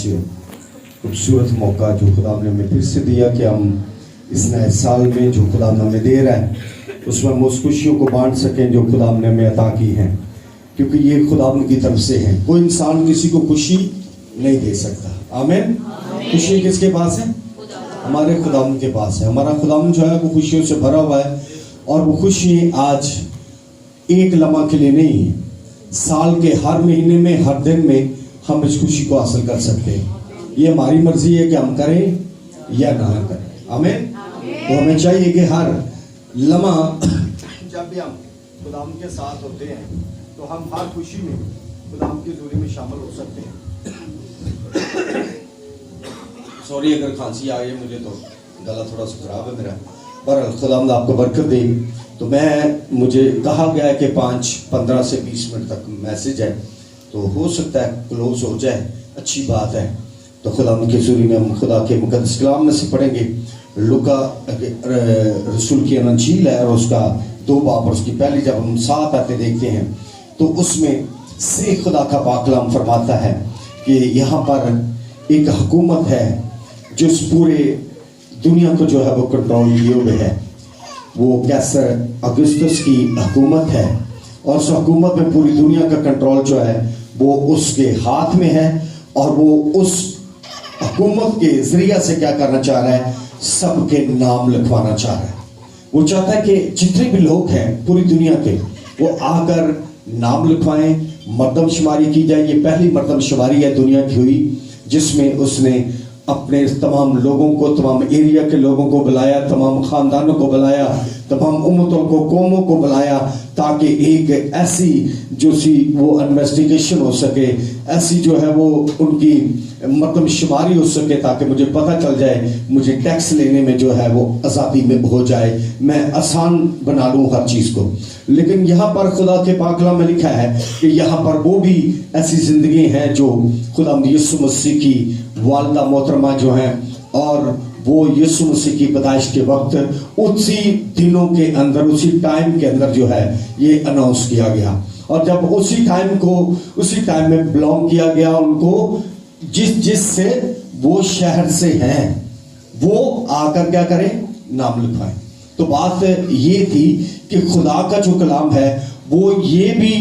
واسیوں خوبصورت موقع جو خدا نے ہمیں پھر سے دیا کہ ہم اس نئے سال میں جو خدا نے ہمیں دے رہا ہے اس میں ہم اس خوشیوں کو بانٹ سکیں جو خدا نے ہمیں عطا کی ہیں، کیونکہ یہ خدا کی طرف سے ہے۔ کوئی انسان کسی کو خوشی نہیں دے سکتا۔ آمین۔ خوشی کس کے پاس ہے؟ ہمارے خداوند کے پاس ہے۔ ہمارا خداوند جو ہے وہ خوشیوں سے بھرا ہوا ہے، اور وہ خوشی آج ایک لمحہ کے لیے نہیں ہے، سال کے ہر مہینے میں، ہر دن میں ہم اس خوشی کو حاصل کر سکتے ہیں۔ یہ ہماری مرضی ہے کہ ہم کریں یا نہ کریں۔ آمین۔ تو ہمیں چاہیے کہ ہر لمحہ جب بھی ہم خداوند کے ساتھ ہوتے ہیں تو ہم ہر خوشی میں خداوند کی حضوری میں شامل ہو سکتے ہیں۔ سوری اگر کھانسی آ گئی مجھے، تو گلا تھوڑا سا خراب ہے میرا، پر خداوند آپ کو برکت دے۔ تو مجھے کہا گیا ہے کہ 15 سے 20 منٹ تک میسج ہے، تو ہو سکتا ہے کلوز ہو جائے، اچھی بات ہے۔ تو خداوند کی حضوری میں ہم خدا کے مقدس کلام میں سے پڑھیں گے۔ لوکا رسول کی انجیل ہے، اور اس کا 2 باب اور اس کی پہلی جب ہم 7 آتے دیکھتے ہیں تو اس میں سے خدا کا پاک کلام فرماتا ہے کہ یہاں پر ایک حکومت ہے جو اس پورے دنیا کو جو ہے وہ کنٹرول کیے ہوئے ہے۔ وہ کیسر اگسطس کی حکومت ہے، اور اس حکومت میں پوری دنیا کا کنٹرول جو ہے وہ اس کے ہاتھ میں ہے، اور وہ اس حکومت کے ذریعہ سے کیا کرنا چاہ رہا ہے؟ سب کے نام لکھوانا چاہ رہا ہے۔ وہ چاہتا ہے کہ جتنے بھی لوگ ہیں پوری دنیا کے، وہ آ کر نام لکھوائیں، مردم شماری کی جائے۔ یہ پہلی مردم شماری ہے دنیا کی ہوئی جس میں اس نے اپنے تمام لوگوں کو، تمام ایریا کے لوگوں کو بلایا، تمام خاندانوں کو بلایا، تمام امتوں کو، قوموں کو بلایا، تاکہ ایک ایسی جو سی وہ انویسٹیگیشن ہو سکے، ایسی جو ہے وہ ان کی مردم شماری ہو سکے، تاکہ مجھے پتہ چل جائے، مجھے ٹیکس لینے میں جو ہے وہ آزادی میں ہو جائے، میں آسان بنا لوں ہر چیز کو۔ لیکن یہاں پر خدا کے پاک کلام میں لکھا ہے کہ یہاں پر وہ بھی ایسی زندگی ہیں جو خدا یسوع مسیح کی والدہ محترمہ جو ہیں، اور وہ یسوع مسیح کی پیدائش کے وقت اسی دنوں کے اندر، اسی ٹائم کے اندر جو ہے یہ اناؤنس کیا گیا، اور جب اسی ٹائم میں بلانگ کیا گیا ان کو، جس سے وہ شہر سے ہیں وہ آ کر کیا کریں؟ نام لکھوائیں۔ تو بات یہ تھی کہ خدا کا جو کلام ہے وہ یہ بھی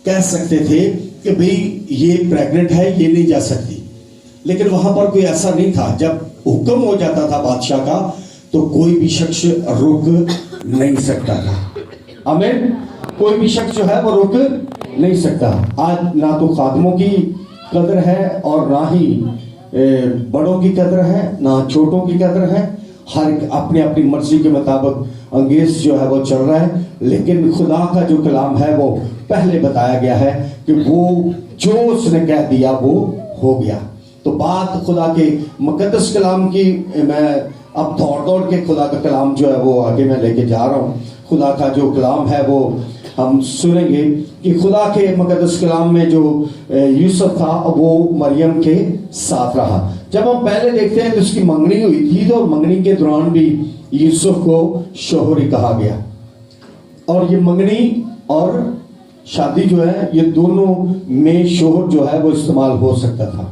کہہ سکتے تھے کہ بھئی یہ پریگننٹ ہے، یہ نہیں جا سکتی، لیکن وہاں پر کوئی ایسا نہیں تھا۔ جب حکم ہو جاتا تھا بادشاہ کا تو کوئی بھی شخص رک نہیں سکتا تھا۔ آمین۔ کوئی بھی شخص جو ہے وہ رک نہیں سکتا۔ آج نہ تو خادموں کی قدر ہے، اور نہ ہی بڑوں کی قدر ہے، نہ چھوٹوں کی قدر ہے۔ ہر اپنی اپنی مرضی کے مطابق انگیز جو ہے وہ چل رہا ہے، لیکن خدا کا جو کلام ہے وہ پہلے بتایا گیا ہے کہ وہ جو اس نے کہہ دیا وہ ہو گیا۔ تو بات خدا کے مقدس کلام کی، میں اب دوڑ کے خدا کا کلام جو ہے وہ آگے میں لے کے جا رہا ہوں۔ خدا کا جو کلام ہے وہ ہم سنیں گے کہ خدا کے مقدس کلام میں جو یوسف تھا وہ مریم کے ساتھ رہا۔ جب ہم پہلے دیکھتے ہیں تو اس کی منگنی ہوئی تھی، تو منگنی کے دوران بھی یوسف کو شوہر کہا گیا، اور یہ منگنی اور شادی جو ہے یہ دونوں میں شوہر جو ہے وہ استعمال ہو سکتا تھا۔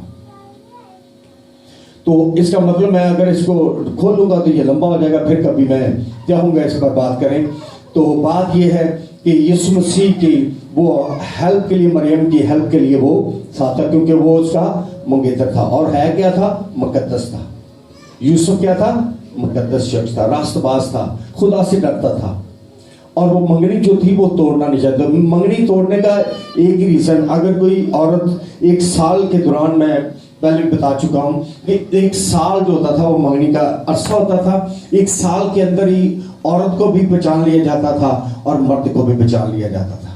تو اس کا مطلب میں اگر اس کو کھولوں گا تو یہ لمبا ہو جائے گا، پھر کبھی میں چاہوں گا اس پر بات کریں۔ تو بات یہ ہے کہ یسوع مسیح کی وہ ہیلپ کے لیے، مریم کی ہیلپ کے لیے وہ ساتھ تھا، کیونکہ وہ اس کا منگیتر تھا، اور ہے کیا تھا؟ مقدس تھا۔ یوسف کیا تھا؟ مقدس شخص تھا، راست باز تھا، خدا سے ڈرتا تھا، اور وہ منگنی جو تھی وہ توڑنا نہیں چاہتا۔ منگنی توڑنے کا ایک ہی ریزن، اگر کوئی عورت 1 سال کے دوران، میں پہلے بتا چکا ہوں کہ 1 سال جو ہوتا تھا وہ منگنی کا عرصہ ہوتا تھا، 1 سال کے اندر ہی عورت کو بھی پہچان لیا جاتا تھا اور مرد کو بھی پہچان لیا جاتا تھا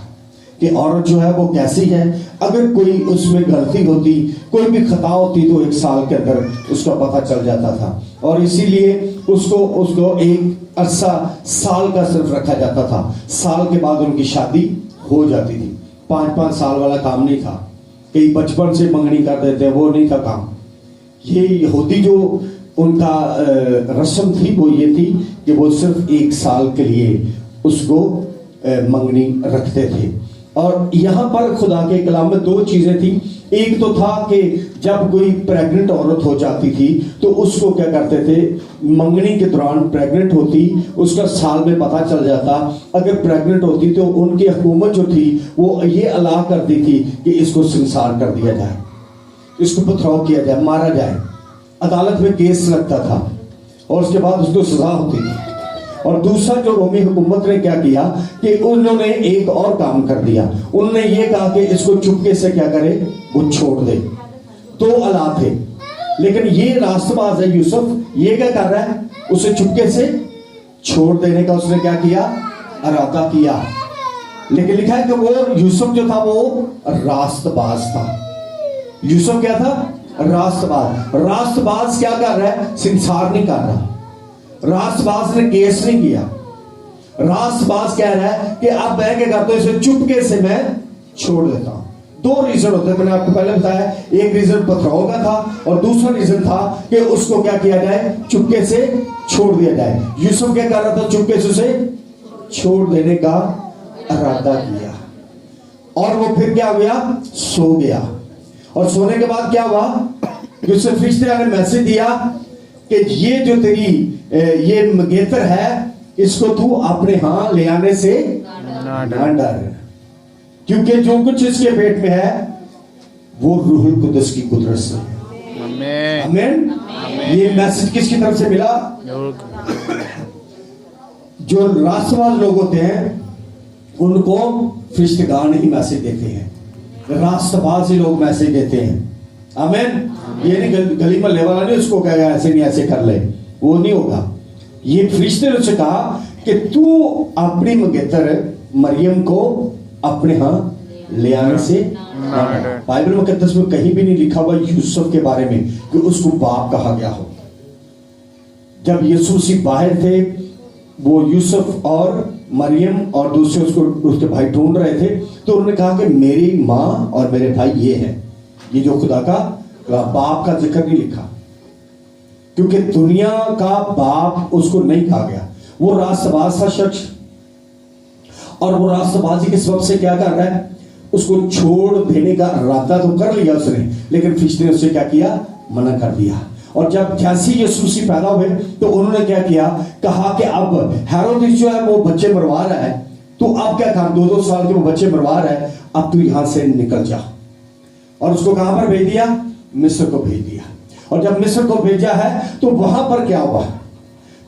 کہ عورت جو ہے وہ کیسی ہے۔ اگر کوئی اس میں غلطی ہوتی، کوئی بھی خطا ہوتی، تو 1 سال کے اندر اس کا پتہ چل جاتا تھا، اور اسی لیے اس کو ایک عرصہ سال کا صرف رکھا جاتا تھا۔ سال کے بعد ان کی شادی ہو جاتی تھی۔ 5 سال والا کام نہیں تھا، کئی بچپن سے منگنی کر دیتے ہیں، وہ نہیں تھا کام۔ یہ یہودی جو ان کا رسم تھی وہ یہ تھی کہ وہ صرف 1 سال کے لیے اس کو منگنی رکھتے تھے۔ اور یہاں پر خدا کے کلام میں 2 چیزیں تھیں۔ ایک تو تھا کہ جب کوئی پریگننٹ عورت ہو جاتی تھی تو اس کو کیا کرتے تھے, منگنی کے دوران پریگننٹ ہوتی, اس کا سال میں پتہ چل جاتا. اگر پریگننٹ ہوتی تو ان کی حکومت جو تھی وہ یہ اعلیٰ کرتی تھی کہ اس کو سنسار کر دیا جائے, اس کو پتھراؤ کیا جائے, مارا جائے. عدالت میں کیس لگتا تھا اور اس کے بعد اس کو سزا ہوتی تھی. اور دوسرا جو رومی حکومت نے کیا کیا کہ انہوں نے ایک اور کام کر دیا. انہوں نے یہ کہا کہ اس کو چپکے سے کیا کرے, وہ چھوڑ دے. دو اولاد تھے, لیکن یہ راست باز ہے یوسف, یہ کیا کر رہا ہے, اسے چپکے سے چھوڑ دینے کا اس نے کیا کیا, ارادہ کیا. لیکن لکھا ہے کہ وہ یوسف جو تھا وہ راست باز تھا. یوسف کیا تھا, راست باز. راست باز کیا کر رہا ہے, سنسار نہیں کر رہا. راست باز نے کیس نہیں کیا. راست باز کہہ رہا ہے کہ اب میں کیا کرتا ہوں, اسے چپکے سے میں چھوڑ دیتا ہوں. دو ریزن ہوتے ہیں, میں نے آپ کو پہلے بتایا. ایک ریزن پتھراؤ کا تھا اور دوسرا ریزن تھا کہ اس کو کیا کیا جائے, چپکے سے چھوڑ دیا جائے. یوسف کیا کر رہا تھا, چپکے سے اسے چھوڑ دینے کا ارادہ کیا. اور وہ پھر کیا ہوا, سو گیا. اور سونے کے بعد کیا ہوا, یوسف فرشتے نے میسج دیا کہ یہ جو تیری یہ مگیتر ہے اس کو تو اپنے ہاں لے آنے سے نہ ڈر, کیونکہ جو کچھ اس کے پیٹ میں ہے وہ روح القدس کی قدرت سے. آمین. یہ میسج کس کی طرف سے ملا, جو راست باز لوگ ہوتے ہیں ان کو فرشتگان ہی میسج دیتے ہیں, راست باز ہی لوگ میسج دیتے ہیں. آمین. یہ نہیں گلی محلے والا نہیں اس کو کہے گا ایسے نہیں ایسے کر لے, وہ نہیں ہوگا. یہ فرشتے نے اسے کہا کہ تو اپنی مگیتر مریم کو اپنے ہاں لے آنے سے. بائبل مقدس میں کہیں بھی نہیں لکھا ہوا یوسف کے بارے میں کہ اس کو باپ کہا گیا ہو. جب یسوع مسیح باہر تھے, وہ یوسف اور مریم اور دوسرے اس کے بھائی ڈھونڈ رہے تھے, تو انہوں نے کہا کہ میری ماں اور میرے بھائی یہ ہیں. یہ جو خدا کا باپ کا ذکر نہیں لکھا, کیونکہ دنیا کا باپ اس کو نہیں کہا گیا. وہ راست باز تھا شخص, اور وہ راست بازی کے سبب سے کیا کر رہا ہے, اس کو چھوڑ دینے کا ارادہ تو کر لیا اس نے, لیکن فرشتے نے اسے کیا کیا, منع کر دیا. اور جب جیسے یسوع مسیح پیدا ہوئے تو انہوں نے کیا کیا, کہا کہ اب ہیرودیس جو ہے وہ بچے مروا رہا ہے, تو اب کیا کر, 2 سال کے وہ بچے مروا رہا ہے, اب تو یہاں سے نکل جا. اور اس کو کہاں پر بھیج دیا, مصر کو بھیج دیا. اور جب مصر کو بھیجا ہے تو وہاں پر کیا ہوا,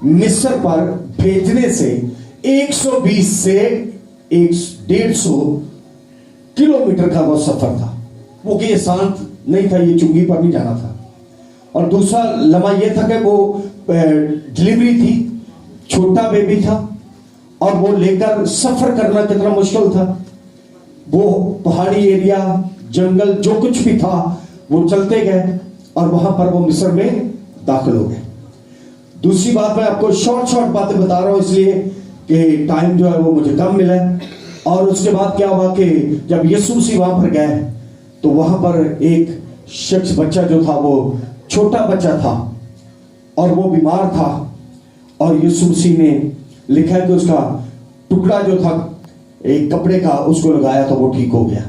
مصر پر بھیجنے سے 120 سے 150 کلومیٹر کا وہ سفر تھا. وہ کہ آسان نہیں تھا, یہ چنگی پر نہیں جانا تھا. اور دوسرا لمحہ یہ تھا کہ وہ ڈلیوری تھی, چھوٹا بیبی تھا, اور وہ لے کر سفر کرنا کتنا مشکل تھا. وہ پہاڑی ایریا, جنگل, جو کچھ بھی تھا وہ چلتے گئے اور وہاں پر وہ مصر میں داخل ہو گئے. دوسری بات میں آپ کو شارٹ باتیں بتا رہا ہوں اس لیے کہ ٹائم جو ہے وہ مجھے کم ملا ہے. اور اس کے بعد کیا ہوا کہ جب یسوع مسیح وہاں پر گئے تو وہاں پر ایک شخص, بچہ جو تھا وہ چھوٹا بچہ تھا اور وہ بیمار تھا, اور یسوع مسیح نے لکھا ہے کہ اس کا ٹکڑا جو تھا ایک کپڑے کا اس کو لگایا تو وہ ٹھیک ہو گیا.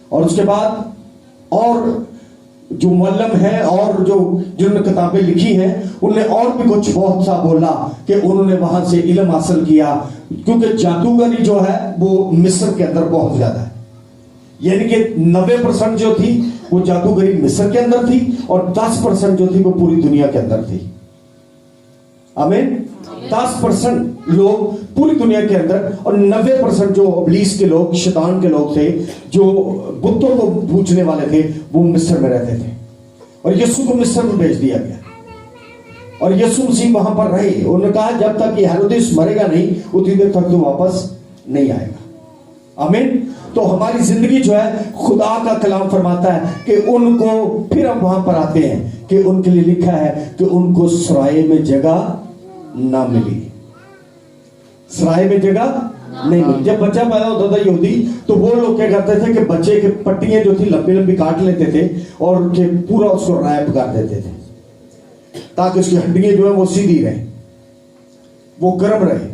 اور اس کے بعد اور جو معلم ہیں اور جنہوں نے کتابیں لکھی ہیں انہوں نے اور بھی کچھ بہت سا بولا کہ انہوں نے وہاں سے علم حاصل کیا, کیونکہ جادوگری جو ہے وہ مصر کے اندر بہت زیادہ ہے. یعنی کہ 90% جو تھی وہ جادوگری مصر کے اندر تھی, اور 10% جو تھی وہ پوری دنیا کے اندر تھی. آمین. 10% لوگ پوری دنیا کے اندر, اور 90% جو ابلیس کے لوگ, شیطان کے لوگ تھے, جو بتوں کو پوجنے والے تھے, وہ مصر میں رہتے تھے. اور یسوع کو مصر میں بھیج دیا گیا, اور یسوع مسیح وہاں پر رہے. انہوں نے کہا جب تک یہ ہیرودیس مرے گا نہیں اتنی دیر تک تو واپس نہیں آئے گا. آمین. تو ہماری زندگی جو ہے, خدا کا کلام فرماتا ہے کہ ان کو پھر ہم وہاں پر آتے ہیں کہ ان کے لیے لکھا ہے کہ ان کو سرائے میں جگہ نہ ملی. سرائے میں جگہ نہیں ملی. جب بچہ پیدا ہوتا تھا یہودی تو وہ لوگ کیا کرتے تھے کہ بچے کے پٹیاں جو تھی لمبی لمبی کاٹ لیتے تھے اور کہ پورا اس کو ریپ کر دیتے تھے تاکہ اس کی ہڈیاں جو ہیں وہ سیدھی رہیں, وہ گرم رہے.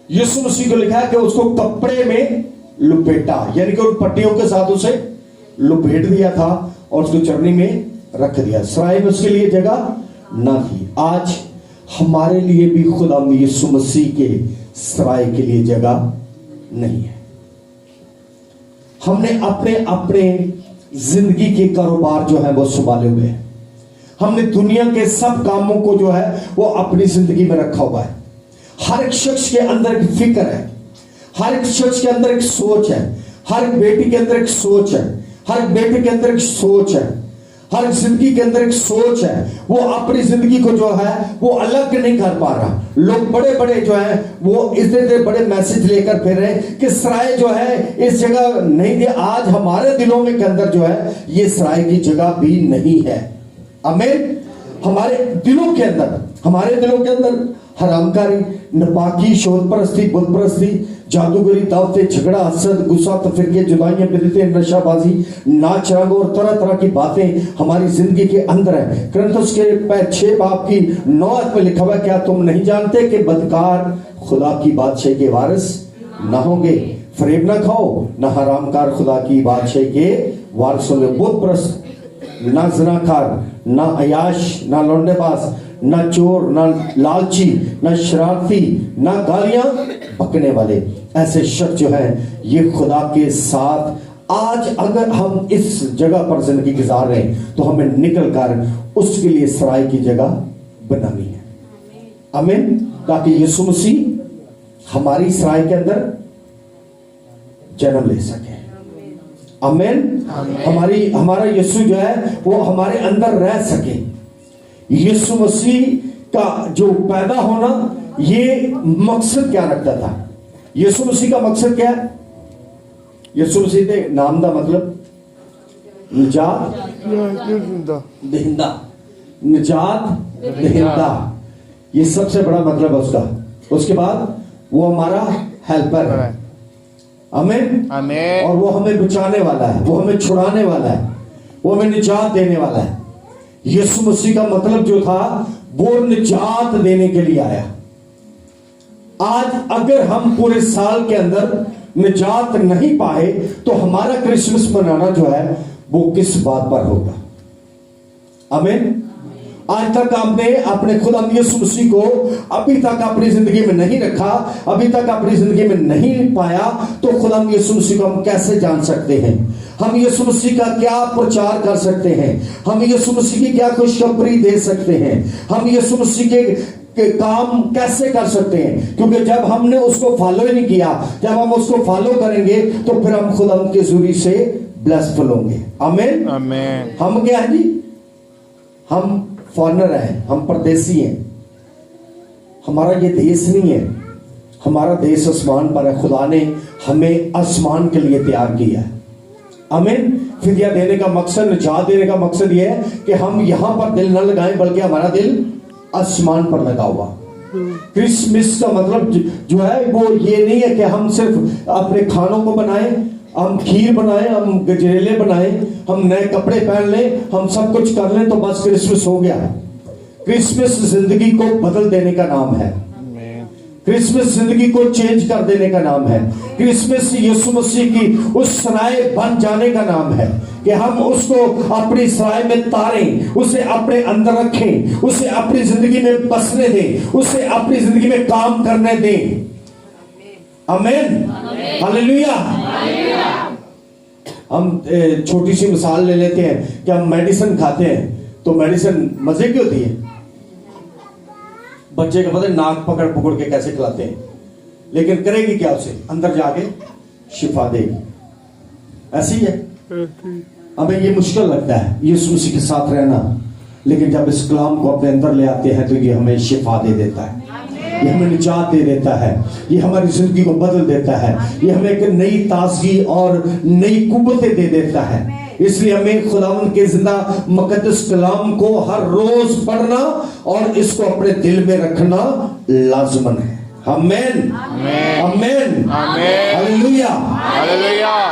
یسوع مسیح کو لکھا ہے کہ اس کو کپڑے میں لپیٹا, یعنی کہ ان پٹیوں کے ساتھ اسے لپیٹ دیا تھا, اور اس کو चरनी में रख दिया। सराय में उसके लिए जगह ना थी। आज हमारे लिए भी खुदा यीशु मसीह के सराय के लिए जगह नहीं है। हमने अपने अपने जिंदगी के कारोबार जो है वो संभाले हुए हैं। हमने दुनिया के सब कामों को जो है वो अपनी जिंदगी में रखा हुआ है। हर एक शख्स के अंदर एक फिक्र है, हर एक शख्स के अंदर एक सोच है, हर एक बेटी के अंदर एक सोच है, हर एक बेटे के अंदर एक सोच है, हर जिंदगी के अंदर एक सोच है। वो अपनी जिंदगी को जो है वो अलग नहीं कर पा रहा। लोग बड़े बड़े जो है वो इतने बड़े मैसेज लेकर फिर रहे कि सराय जो है इस जगह नहीं दे। आज हमारे दिलों में के अंदर जो है ये सराय की जगह भी नहीं है। आमीन। हमारे दिलों के अंदर हरामकारी, नापाकी, शोध परस्ती, बुत परस्ती, जादूगरी, दावतें, झगड़ा, हसद, गुस्सा, तफरीके, जुदाइयां, बिदअतें, नशाबाजी, नाच रंग और तरह तरह की बातें हमारी जिंदगी के अंदर है। कुरिन्थियों के 6 बाब की 9 में लिखा हुआ, क्या तुम नहीं जानते कि बदकार खुदा की बादशाही के वारिस ना होंगे? फरेब ना खाओ, ना हरामकार खुदा की बादशाही के वारिस होंगे। बुत परस्त, ना ज़िनाकार, ना अयाश, ना लौंडेबाज, ना चोर, ना लालची, ना शरारती, ना गालियां बकने वाले, ऐसे शख्स जो है ये खुदा के साथ आज अगर हम इस जगह पर जिंदगी गुजार रहे हैं तो हमें निकल कर उसके लिए सराय की जगह बनानी है। आमीन। ताकि यीशु मसीह हमारी सराय के अंदर जन्म ले सके। आमीन। हमारा यीशु जो है वो हमारे अंदर रह सके। यीशु मसीह का जो पैदा होना ये मकसद क्या रखता था? यीशु मसीह का मकसद क्या है? यीशु मसीह के नाम का मतलब निजात देहिंदा, निजात देहिंदा, ये सबसे बड़ा मतलब है उसका। उसके बाद वो हमारा हेल्पर है। आमीन। और वो हमें बचाने वाला है, वो हमें छुड़ाने वाला है, वो हमें निजात देने वाला है। यीशु मसीह का मतलब जो था वो निजात देने के लिए आया। आज अगर हम पूरे साल के अंदर निजात नहीं पाए तो हमारा क्रिसमस मनाना जो है वो किस बात पर होगा? आमीन। आज तक आपने अपने खुदा यीशु मसीह को अभी तक अपनी जिंदगी में नहीं रखा, अभी तक अपनी जिंदगी में नहीं पाया, तो खुदा यीशु मसीह को हम कैसे जान सकते हैं? हम यीशु मसीह का क्या प्रचार कर सकते हैं? हम यीशु मसीह की क्या खुशखबरी दे सकते हैं? हम यीशु मसीह के काम कैसे कर सकते हैं? क्योंकि जब हमने उसको फॉलो ही नहीं किया, जब हम उसको फॉलो करेंगे तो फिर हम खुदा के जरिए से ब्लेसफुल होंगे। आमीन। हम क्या है जी? हम फॉरेनर हैं, हम परदेसी हैं। हमारा ये देश नहीं है, हमारा देश आसमान पर है। खुदा ने हमें आसमान के लिए तैयार किया है। आमीन। फिदिया देने का मकसद, निजात देने का मकसद ये है कि हम यहां पर दिल न लगाएं बल्कि हमारा दिल आसमान पर लगा हुआ। क्रिसमस का मतलब जो है वो ये नहीं है कि हम सिर्फ अपने खानों को बनाएं, हम खीर बनाएं, हम गजरेले बनाएं, हम नए कपड़े पहन लें, हम सब कुछ कर लें तो बस क्रिसमस हो गया। क्रिसमस जिंदगी को बदल देने का नाम है। क्रिसमस जिंदगी को चेंज कर देने का नाम है। क्रिसमस यीशु मसीह की उस सराय बन जाने का नाम है कि हम उसको अपनी सराय में तारें, उसे अपने अंदर रखें, उसे अपनी जिंदगी में बसने दें, उसे अपनी जिंदगी में काम करने दें। आमीन। हालेलुया। हम छोटी सी मिसाल ले लेते हैं कि हम मेडिसिन खाते हैं तो मेडिसिन मजे की होती है। बच्चे का पता है नाक पकड़ पकड़ के कैसे खिलाते हैं, लेकिन करेगी क्या? उसे अंदर जाके शिफा देगी। ऐसी है। हमें ये मुश्किल लगता है यीशु मसीह के साथ रहना, लेकिन जब इस कलाम को अपने अंदर ले आते हैं तो ये हमें शिफा दे देता है, ये हमें निजात दे देता है, ये हमारी जिंदगी को बदल देता है, ये हमें एक नई ताजगी और नई कुव्वतें दे देता है। इसलिए हमें खुदावंद के जिंदा मुकद्दस कलाम को हर रोज पढ़ना और इसको अपने दिल में रखना लाजमन है। आमीन। आमीन। हालेलुया।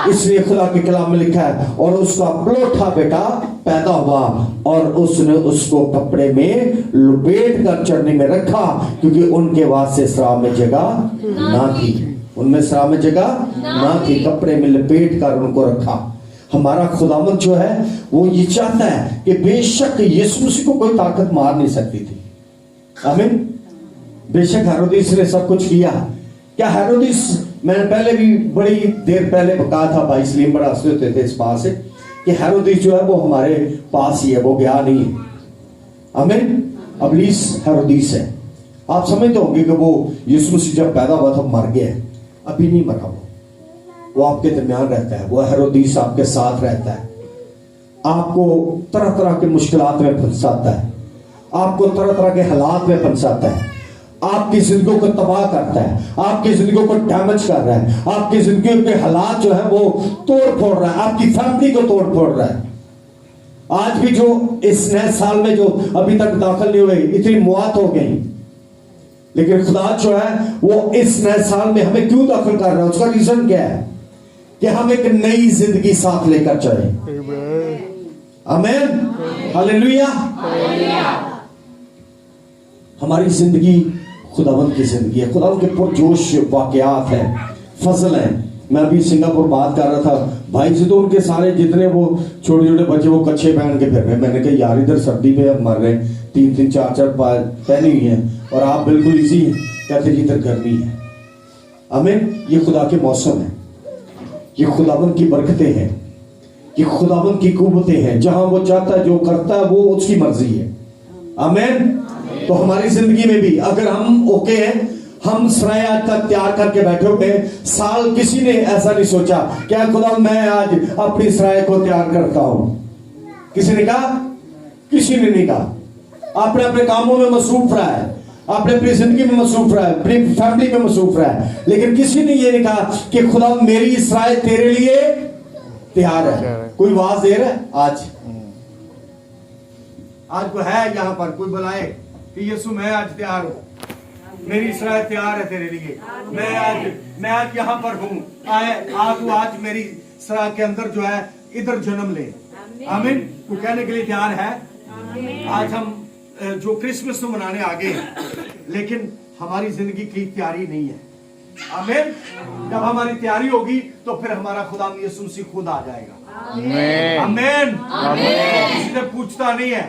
इसलिए खुदा के कलाम में लिखा है, और उसका पलोठा बेटा पैदा हुआ और उसने उसको कपड़े में लपेट कर चरनी में रखा, क्योंकि उनके वास्ते सराय में जगह ना थी। उनमें सराय में जगह ना थी, कपड़े में लपेट कर उनको रखा। हमारा खुदावंद जो है वो ये चाहता है कि बेशक यीशु मसीह को कोई ताकत मार नहीं सकती थी। आमीन। बेशक हेरोदेस ने सब कुछ किया। क्या हेरोदेस, मैंने पहले भी बड़ी देर पहले कहा था, भाई सलीम बड़ा हंसते होते थे इस बात से कि हेरोदेस जो है वो हमारे पास ही है, वो गया नहीं है। आमीन। इब्लीस हेरोदेस है। आप समझते होंगे कि वो यीशु मसीह जब पैदा हुआ था मर गया, अभी नहीं मरा। वो आपके दरमियान रहता है, वो हेरोदेस आपके साथ रहता है, आपको तरह तरह के मुश्किलात में फंसाता है, आपको तरह तरह के हालात में फंसाता है, आपकी जिंदगी को तबाह करता है, आपकी जिंदगी को डैमेज कर रहा है, आपकी जिंदगी के हालात जो है वो तोड़ फोड़ रहा है, आपकी फैमिली को तोड़ फोड़ रहा है। आज भी जो इस नए साल में जो अभी तक दाखिल नहीं हुए, इतनी मौत हो गई, लेकिन खुदा जो है वो इस नए साल में हमें क्यों दाखिल कर रहा है? उसका रीजन क्या है? कि हम एक नई जिंदगी साथ लेकर चले। आमीन। हालेलुया। हमारी जिंदगी खुदावंद की जिंदगी है, खुदावंद के पुरजोश वाकयात हैं, फजल हैं। मैं अभी सिंगापुर बात कर रहा था भाई से, तो उनके सारे जितने वो छोटे छोटे बच्चे वो कच्छे पहन के फिर रहे। मैंने कहा यार इधर सर्दी में हम मर रहे हैं, 3-3 4-4 पहनी हुई हैं और आप बिल्कुल इजी हैं। कहते जी इधर गर्मी है। आमीन। ये खुदा के मौसम है, ये खुदावंद की बरकतें हैं, ये खुदावंद की कुव्वतें हैं। जहां वो चाहता है जो करता है वो उसकी मर्जी है। आमीन। तो हमारी जिंदगी में भी अगर हम ओके हैं, हम सराय आज तक तैयार करके बैठे हुए साल, किसी ने ऐसा नहीं सोचा क्या खुदा मैं आज अपनी सराय को तैयार करता हूं। किसी ने कहा? किसी ने नहीं कहा। आपने अपने कामों में मसरूफ रहा है, आपने अपनी जिंदगी में मसरूफ रहा है, अपनी फैमिली में मसरूफ रहा है, लेकिन किसी ने ये नहीं कहा कि खुदा मेरी सराय तेरे लिए तैयार है। कोई आवाज दे रहा है आज को है यहां पर कोई बुलाए कि यीशु मैं आज तैयार हूं, मेरी सराय तैयार है तेरे लिए, मैं आज यहाँ पर हूँ, तू आज मेरी सराय के अंदर जो है इधर जन्म ले। आमीन। तो कहने के लिए तैयार है। आज हम जो क्रिसमस तो मनाने आ गए हैं, लेकिन हमारी जिंदगी की तैयारी नहीं है। आमीन। जब हमारी तैयारी होगी तो फिर हमारा खुदा यीशु मसीह खुद आ जाएगा। आमीन। किसी से पूछता नहीं है,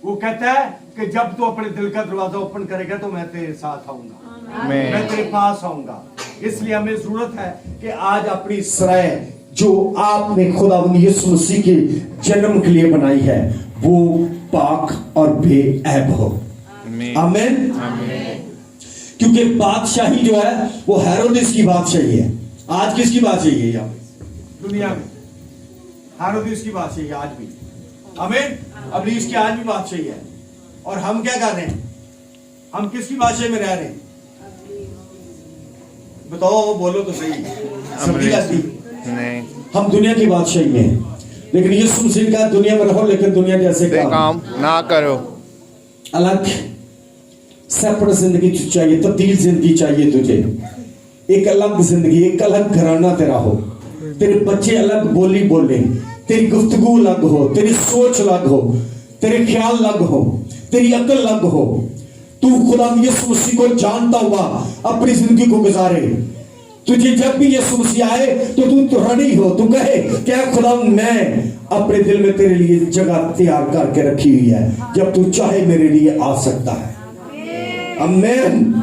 वो कहता है कि जब तू अपने दिल का दरवाजा ओपन करेगा तो मैं तेरे साथ आऊंगा, मैं तेरे पास आऊंगा। इसलिए हमें जरूरत है कि आज अपनी सराय जो आपने खुदा यीशु मसीह के जन्म के लिए बनाई है वो पाक और बेऐब हो। आमीन। क्योंकि बादशाही जो है वो हेरोदेस की बादशाही है। आज किसकी बादशाही है? यहाँ दुनिया में हेरोदेस की बादशाही है आज भी। आमीन। इब्लीस की आज भी बादशाही है। और हम क्या कर रहे हैं? हम किसकी बादशाही में रह रहे हैं? बताओ, बोलो तो सही। नहीं, हम दुनिया की बादशाही में हैं, लेकिन यीशु मसीह का दुनिया में रहो लेकिन दुनिया जैसे काम ना करो। अलग सेपरेट जिंदगी चाहिए, तब्दील जिंदगी चाहिए तुझे। एक अलग जिंदगी, एक अलग घराना तेरा हो, तेरे बच्चे अलग बोली बोले, तेरी गुफ्तगू अलग हो, तेरी सोच अलग हो, तेरे ख्याल अलग हो, तेरी अकल अलग हो। तू खुदा यीशु मसीह को जानता हुआ अपनी जिंदगी को गुजारे। तुझे जब भी यीशु मसीह आए तो तू रेडी हो, तू कहे क्या खुदा मैं अपने दिल में तेरे लिए जगह तैयार करके रखी हुई है, जब तू चाहे मेरे लिए आ सकता है। आमीन।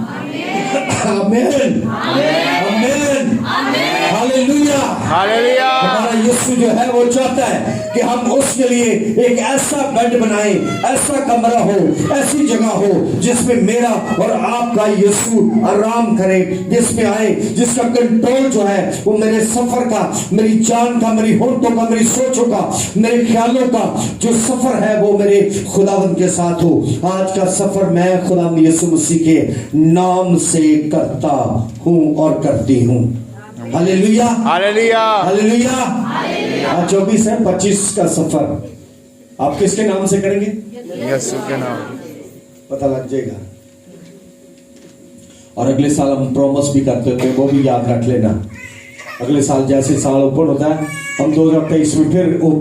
आमीन। आमीन। हालेलुया। हालेलुया। हमारा यीशु जो है वो चाहता है कि हम उसके लिए एक ऐसा बेड बनाएं, ऐसा कमरा हो, ऐसी जगह हो जिसमें मेरा और आपका यीशु आराम करे, जिसमें आए, जिसका कंट्रोल जो है वो मेरे सफर का, मेरी जान का, मेरी होठों का, मेरी सोचों का, मेरे ख्यालों का जो सफर है वो मेरे खुदावंद के साथ हो। आज का सफर मैं खुदावंद यीशु मसीह के नाम से करता हूँ और करती हूँ। हालेलुया। हालेलुया। हालेलुया। आज 24 है, 25 का सफर आप किसके नाम से करेंगे? यीशु के नाम। पता लग जाएगा। और अगले साल हम प्रॉमिस भी करते थे, वो भी याद रख लेना अगले साल जैसे साल ओपन होता है हम 2023 में फिर वो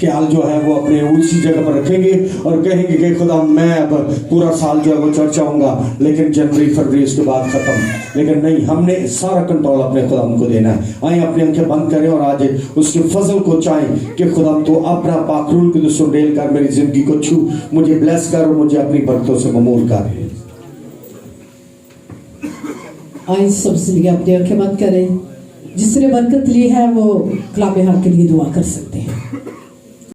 ख्याल जो है वो अपने उसी जगह पर रखेंगे और कहेंगे कि खुदा मैं अब पूरा साल जो है वो चर्च आऊँगा, लेकिन जनवरी फरवरी उसके बाद ख़त्म। लेकिन नहीं, हमने सारा कंट्रोल अपने खुदा को देना है। आइए अपनी आंखें बंद करें और आज उसके फजल को चाहें कि खुदा तो अपना पाखरूल को दोस्तों डेल कर मेरी ज़िंदगी को छू, मुझे ब्लेस कर और मुझे अपनी बरकतों से ममूर कर। आइए सबसे लिए अपनी आंखें बंद करें। जिसने बरकत ली है वो कलाम हक के लिए दुआ कर सकते हैं।